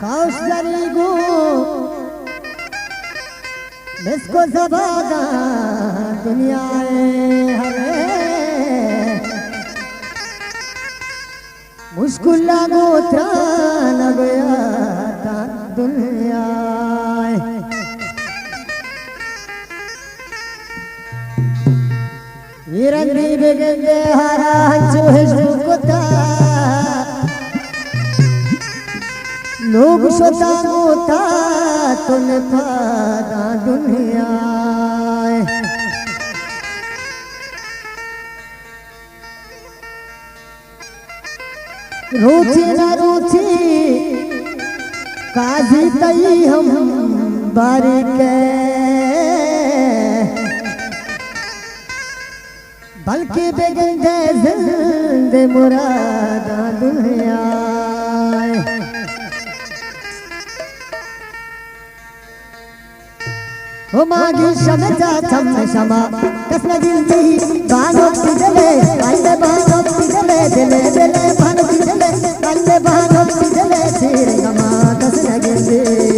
काउशरी गो इसको जबादा दुनिया हरे मुश्किल लागो त्रान गया दुनिया रंगी बेगंदे हरा हंचो हिस्सुकुता लोग सोता होता तुम पादा दुनिया रोची न रोची काजी तई हम बारीक बल्कि बेगंदे जिंदे मुरादा दुनिया ओ मागी शमजा थम शमा कसना जिंदगी बानो पिजले आंदे बानो पिजले दिले दिले बानो पिजले आंदे बानो पिजले सिर गमा कसना जिंदगी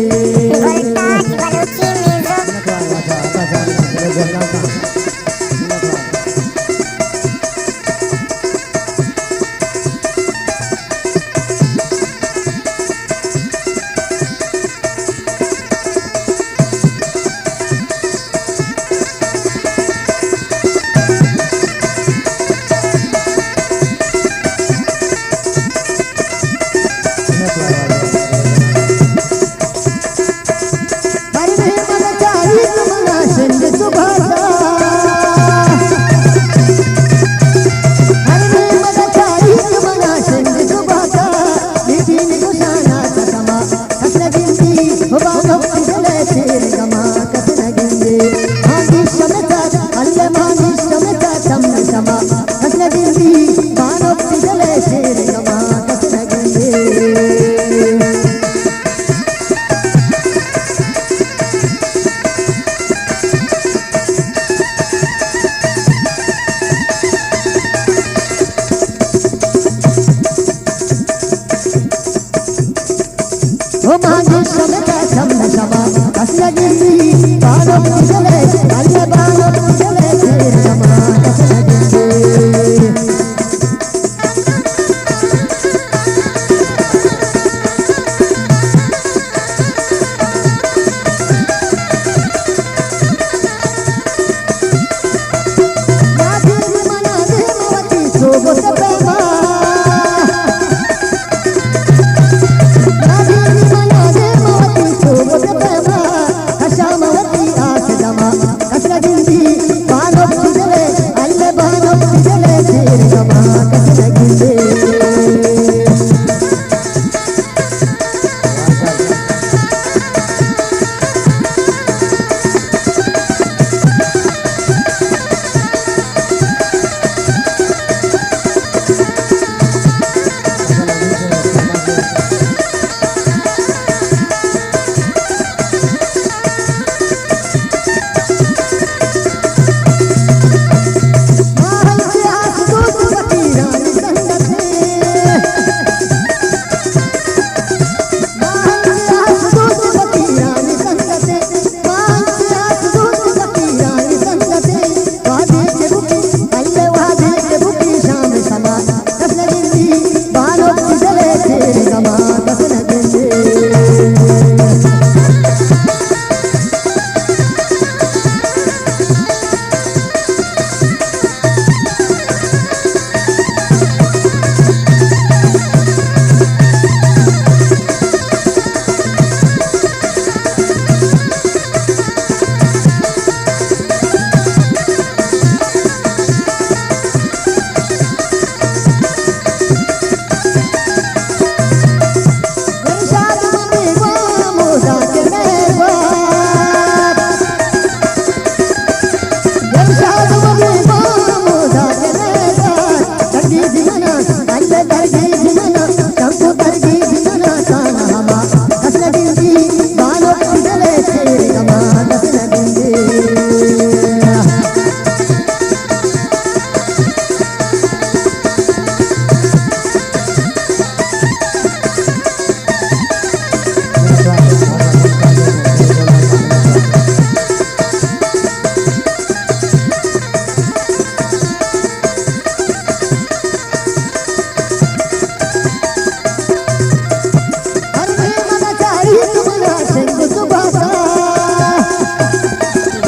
ओ मागी शमता शम शमा कसना जिंदगी बानो पिजले आंदे बानो पिजले सिर गमा कसना जिंदगी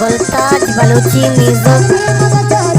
मुल्ताज बलूची म्यूजिक।